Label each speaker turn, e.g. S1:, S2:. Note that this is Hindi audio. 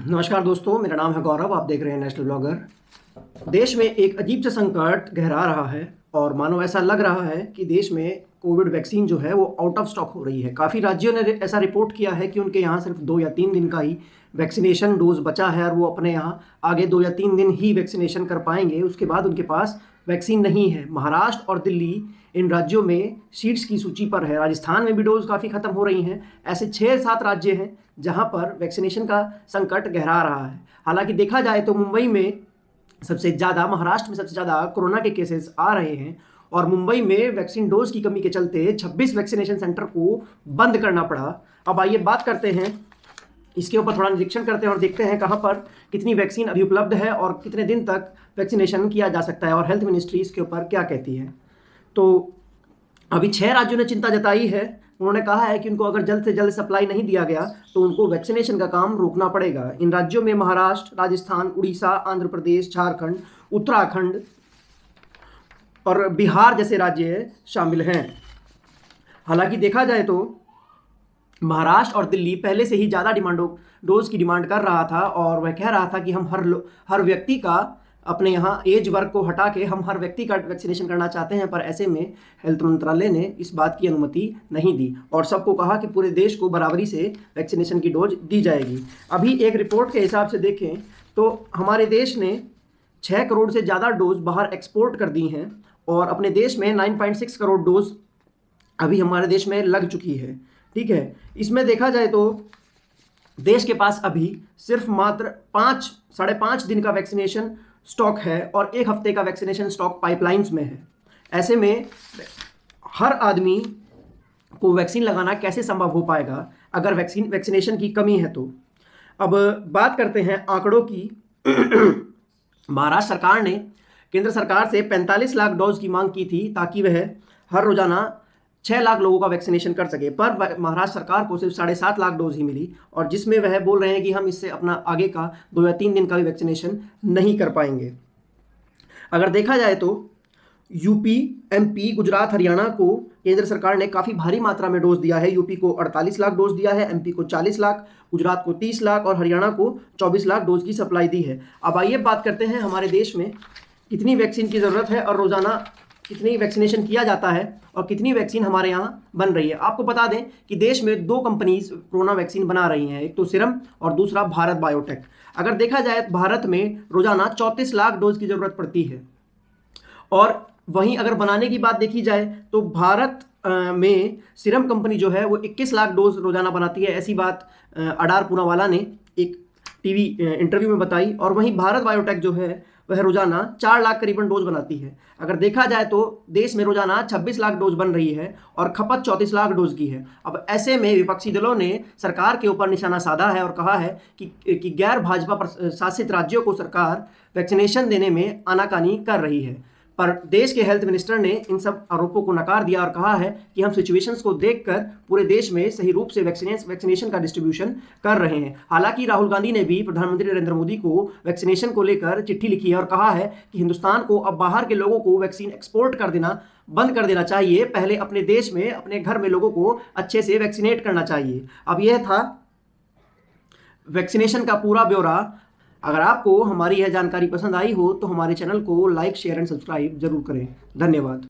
S1: नमस्कार दोस्तों, मेरा नाम है गौरव। आप देख रहे हैं नेशनल ब्लॉगर। देश में एक अजीब सा संकट गहरा रहा है और मानो ऐसा लग रहा है कि देश में कोविड वैक्सीन जो है वो आउट ऑफ स्टॉक हो रही है। काफ़ी राज्यों ने ऐसा रिपोर्ट किया है कि उनके यहाँ सिर्फ 2 या 3 दिन का ही वैक्सीनेशन डोज बचा है और वो अपने यहाँ आगे 2 या 3 दिन ही वैक्सीनेशन कर पाएंगे, उसके बाद उनके पास वैक्सीन नहीं है। महाराष्ट्र और दिल्ली इन राज्यों में सीट्स की सूची पर है। राजस्थान में भी डोज काफ़ी ख़त्म हो रही हैं। ऐसे 6-7 राज्य हैं जहां पर वैक्सीनेशन का संकट गहरा रहा है। हालांकि देखा जाए तो मुंबई में सबसे ज़्यादा, महाराष्ट्र में सबसे ज़्यादा कोरोना के केसेस आ रहे हैं और मुंबई में वैक्सीन डोज की कमी के चलते 26 वैक्सीनेशन सेंटर को बंद करना पड़ा। अब आइए बात करते हैं, इसके ऊपर थोड़ा निरीक्षण करते हैं और देखते हैं कहां पर कितनी वैक्सीन अभी उपलब्ध है और कितने दिन तक वैक्सीनेशन किया जा सकता है और हेल्थ मिनिस्ट्री इसके ऊपर क्या कहती है। तो अभी 6 राज्यों ने चिंता जताई है। उन्होंने कहा है कि उनको अगर जल्द से जल्द सप्लाई नहीं दिया गया तो उनको वैक्सीनेशन का काम रोकना पड़ेगा। इन राज्यों में महाराष्ट्र, राजस्थान, उड़ीसा, आंध्र प्रदेश, झारखंड, उत्तराखंड और बिहार जैसे राज्य शामिल हैं। हालांकि देखा जाए तो महाराष्ट्र और दिल्ली पहले से ही ज़्यादा डोज की डिमांड कर रहा था और वह कह रहा था कि हम हर व्यक्ति का, अपने यहाँ एज वर्ग को हटा के हम हर व्यक्ति का वैक्सीनेशन करना चाहते हैं। पर ऐसे में हेल्थ मंत्रालय ने इस बात की अनुमति नहीं दी और सबको कहा कि पूरे देश को बराबरी से वैक्सीनेशन की डोज दी जाएगी। अभी एक रिपोर्ट के हिसाब से देखें तो हमारे देश ने 6 करोड़ से ज़्यादा डोज बाहर एक्सपोर्ट कर दी हैं और अपने देश में 9.6 करोड़ डोज अभी हमारे देश में लग चुकी है। ठीक है, इसमें देखा जाए तो देश के पास अभी सिर्फ मात्र 5-5.5 दिन का वैक्सीनेशन स्टॉक है और 1 हफ्ते का वैक्सीनेशन स्टॉक पाइपलाइंस में है। ऐसे में हर आदमी को वैक्सीन लगाना कैसे संभव हो पाएगा अगर वैक्सीनेशन की कमी है तो। अब बात करते हैं आंकड़ों की। महाराष्ट्र सरकार ने केंद्र सरकार से 45 लाख डोज की मांग की थी ताकि वह हर रोजाना 6 लाख लोगों का वैक्सीनेशन कर सके, पर महाराष्ट्र सरकार को सिर्फ 7.5 लाख डोज ही मिली और जिसमें वह बोल रहे हैं कि हम इससे अपना आगे का 2 या 3 दिन का भी वैक्सीनेशन नहीं कर पाएंगे। अगर देखा जाए तो यूपी, एमपी, गुजरात, हरियाणा को केंद्र सरकार ने काफ़ी भारी मात्रा में डोज दिया है। यूपी को 48 लाख डोज दिया है, एमपी को 40 लाख, गुजरात को 30 लाख और हरियाणा को 24 लाख डोज की सप्लाई दी है। अब आइए बात करते हैं हमारे देश में कितनी वैक्सीन की ज़रूरत है और रोज़ाना कितनी वैक्सीनेशन किया जाता है और कितनी वैक्सीन हमारे यहाँ बन रही है। आपको बता दें कि देश में 2 कंपनीज कोरोना वैक्सीन बना रही हैं, एक तो सीरम और दूसरा भारत बायोटेक। अगर देखा जाए भारत में रोजाना 34 लाख डोज की ज़रूरत पड़ती है और वहीं अगर बनाने की बात देखी जाए तो भारत में सीरम कंपनी जो है वो 21 लाख डोज रोजाना बनाती है। ऐसी बात अडार पूनावाला ने एक टीवी इंटरव्यू में बताई और वहीं भारत बायोटेक जो है वह रोजाना 4 लाख करीबन डोज बनाती है। अगर देखा जाए तो देश में रोजाना 26 लाख डोज बन रही है और खपत 34 लाख डोज की है। अब ऐसे में विपक्षी दलों ने सरकार के ऊपर निशाना साधा है और कहा है कि गैर भाजपा शासित राज्यों को सरकार वैक्सीनेशन देने में आनाकानी कर रही है। पर देश के हेल्थ मिनिस्टर ने इन सब आरोपों को नकार दिया और कहा है कि हम सिचुएशंस को देखकर पूरे देश में सही रूप से वैक्सीनेशन का डिस्ट्रीब्यूशन कर रहे हैं। हालांकि राहुल गांधी ने भी प्रधानमंत्री नरेंद्र मोदी को वैक्सीनेशन को लेकर चिट्ठी लिखी है और कहा है कि हिंदुस्तान को अब बाहर के लोगों को वैक्सीन एक्सपोर्ट कर देना बंद कर देना चाहिए। पहले अपने देश में, अपने घर में लोगों को अच्छे से वैक्सीनेट करना चाहिए। अब यह था वैक्सीनेशन का पूरा ब्यौरा। अगर आपको हमारी यह जानकारी पसंद आई हो तो हमारे चैनल को लाइक, शेयर एंड सब्सक्राइब जरूर करें। धन्यवाद।